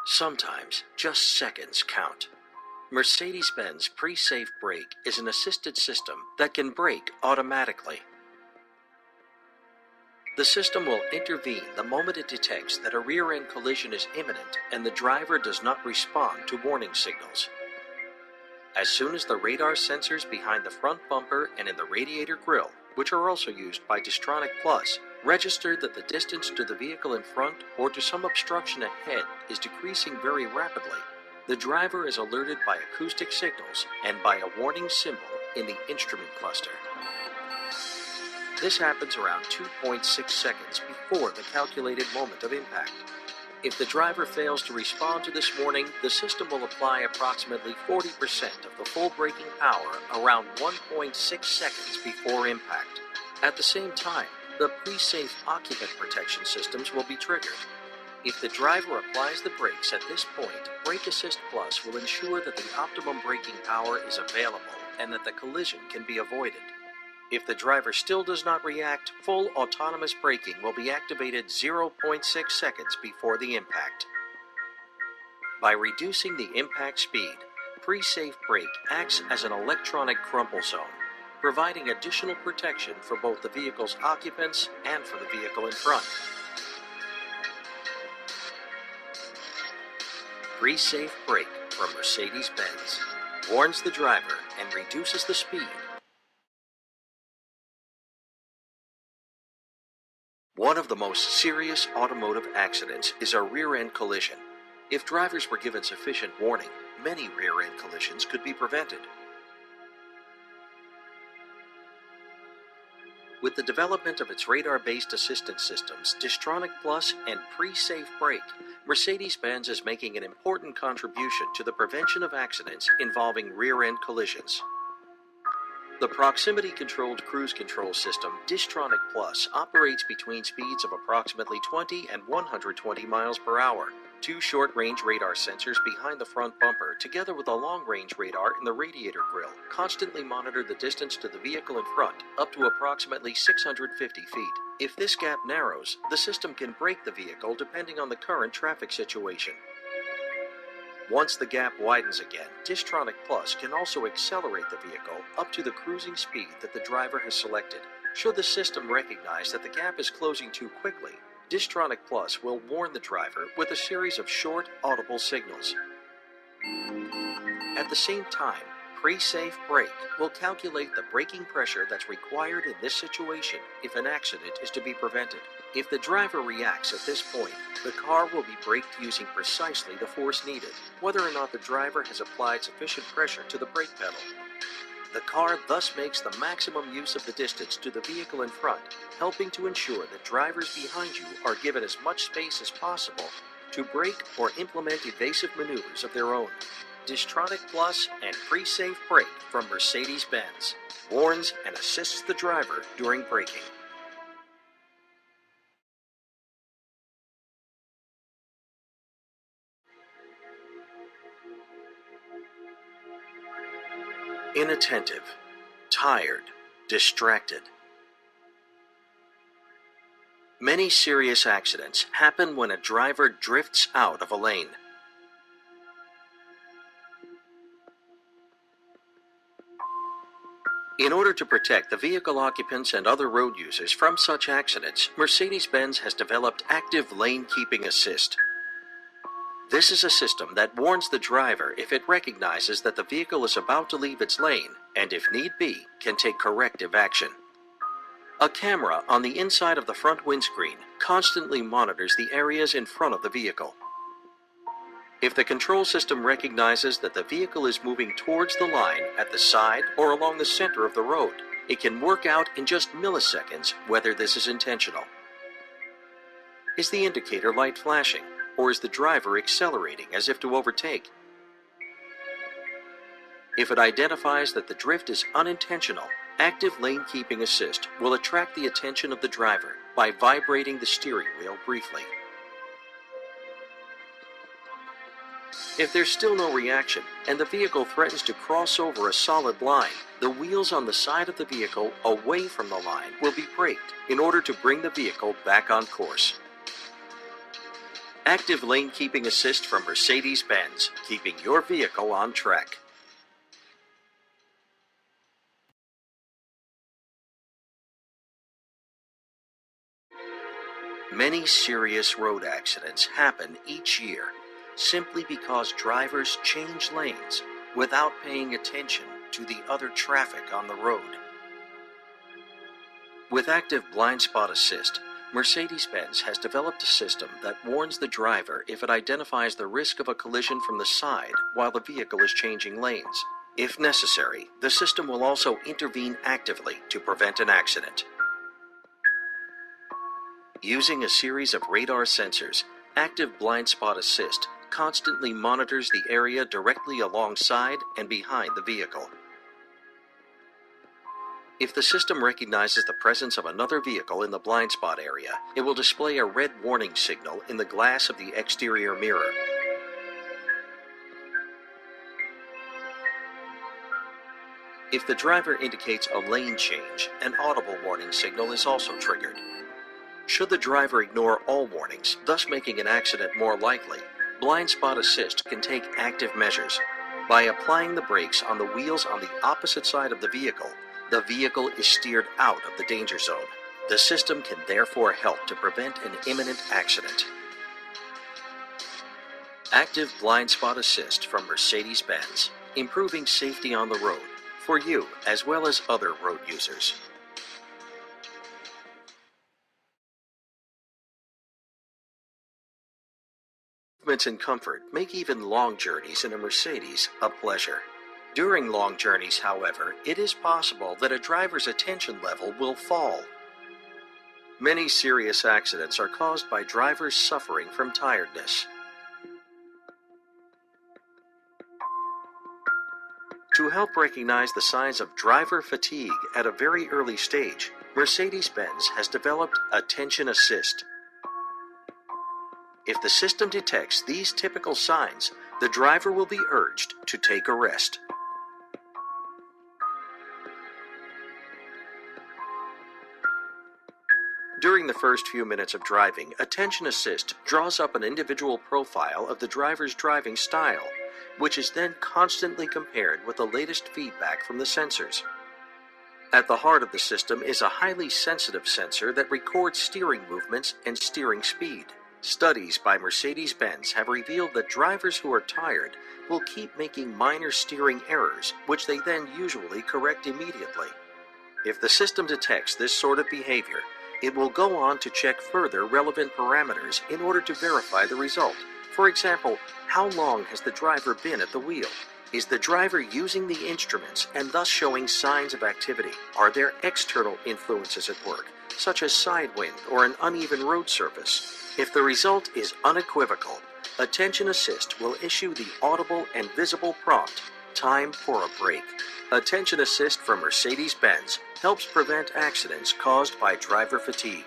Sometimes, just seconds count. Mercedes-Benz pre-safe brake is an assisted system that can brake automatically. The system will intervene the moment it detects that a rear-end collision is imminent and the driver does not respond to warning signals. As soon as the radar sensors behind the front bumper and in the radiator grille, which are also used by Distronic Plus, register that the distance to the vehicle in front or to some obstruction ahead is decreasing very rapidly, the driver is alerted by acoustic signals and by a warning symbol in the instrument cluster. This happens around 2.6 seconds before the calculated moment of impact. If the driver fails to respond to this warning, the system will apply approximately 40% of the full braking power around 1.6 seconds before impact. At the same time, the pre-safe occupant protection systems will be triggered. If the driver applies the brakes at this point, Brake Assist Plus will ensure that the optimum braking power is available and that the collision can be avoided. If the driver still does not react, full autonomous braking will be activated 0.6 seconds before the impact. By reducing the impact speed, pre-safe brake acts as an electronic crumple zone, providing additional protection for both the vehicle's occupants and for the vehicle in front. Pre-safe brake from Mercedes-Benz warns the driver and reduces the speed. One of the most serious automotive accidents is a rear-end collision. If drivers were given sufficient warning, many rear-end collisions could be prevented. With the development of its radar-based assistance systems, Distronic Plus and pre-safe brake, Mercedes-Benz is making an important contribution to the prevention of accidents involving rear-end collisions. The proximity-controlled cruise control system, Distronic Plus, operates between speeds of approximately 20 and 120 miles per hour. Two short-range radar sensors behind the front bumper, together with a long-range radar in the radiator grille, constantly monitor the distance to the vehicle in front, up to approximately 650 feet. If this gap narrows, the system can brake the vehicle depending on the current traffic situation. Once the gap widens again, Distronic Plus can also accelerate the vehicle up to the cruising speed that the driver has selected. Should the system recognize that the gap is closing too quickly, Distronic Plus will warn the driver with a series of short, audible signals. At the same time, pre-safe brake will calculate the braking pressure that's required in this situation if an accident is to be prevented. If the driver reacts at this point, the car will be braked using precisely the force needed, whether or not the driver has applied sufficient pressure to the brake pedal. The car thus makes the maximum use of the distance to the vehicle in front, helping to ensure that drivers behind you are given as much space as possible to brake or implement evasive maneuvers of their own. Distronic Plus and pre-safe brake from Mercedes-Benz warns and assists the driver during braking. Inattentive, tired, distracted. Many serious accidents happen when a driver drifts out of a lane. In order to protect the vehicle occupants and other road users from such accidents, Mercedes-Benz has developed Active Lane Keeping Assist. This is a system that warns the driver if it recognizes that the vehicle is about to leave its lane, and if need be, can take corrective action. A camera on the inside of the front windscreen constantly monitors the areas in front of the vehicle. If the control system recognizes that the vehicle is moving towards the line at the side or along the center of the road, it can work out in just milliseconds whether this is intentional. Is the indicator light flashing? Or is the driver accelerating as if to overtake? If it identifies that the drift is unintentional, Active Lane Keeping Assist will attract the attention of the driver by vibrating the steering wheel briefly. If there's still no reaction and the vehicle threatens to cross over a solid line, the wheels on the side of the vehicle away from the line will be braked in order to bring the vehicle back on course. Active lane keeping assist from Mercedes-Benz, keeping your vehicle on track. Many serious road accidents happen each year simply because drivers change lanes without paying attention to the other traffic on the road. With active blind spot assist, Mercedes-Benz has developed a system that warns the driver if it identifies the risk of a collision from the side while the vehicle is changing lanes. If necessary, the system will also intervene actively to prevent an accident. Using a series of radar sensors, active blind spot assist constantly monitors the area directly alongside and behind the vehicle. If the system recognizes the presence of another vehicle in the blind spot area, it will display a red warning signal in the glass of the exterior mirror. If the driver indicates a lane change, an audible warning signal is also triggered. Should the driver ignore all warnings, thus making an accident more likely, blind spot assist can take active measures. By applying the brakes on the wheels on the opposite side of the vehicle is steered out of the danger zone. The system can therefore help to prevent an imminent accident. Active blind spot assist from Mercedes-Benz, improving safety on the road for you as well as other road users. Movements and comfort make even long journeys in a Mercedes a pleasure. During long journeys, however, it is possible that a driver's attention level will fall. Many serious accidents are caused by drivers suffering from tiredness. To help recognize the signs of driver fatigue at a very early stage, Mercedes-Benz has developed Attention Assist. If the system detects these typical signs, the driver will be urged to take a rest. During the first few minutes of driving, Attention Assist draws up an individual profile of the driver's driving style, which is then constantly compared with the latest feedback from the sensors. At the heart of the system is a highly sensitive sensor that records steering movements and steering speed. Studies by Mercedes-Benz have revealed that drivers who are tired will keep making minor steering errors, which they then usually correct immediately. If the system detects this sort of behavior, it will go on to check further relevant parameters in order to verify the result. For example, how long has the driver been at the wheel? Is the driver using the instruments and thus showing signs of activity? Are there external influences at work, such as side wind or an uneven road surface? If the result is unequivocal, Attention Assist will issue the audible and visible prompt, "Time for a break." Attention Assist from Mercedes-Benz helps prevent accidents caused by driver fatigue.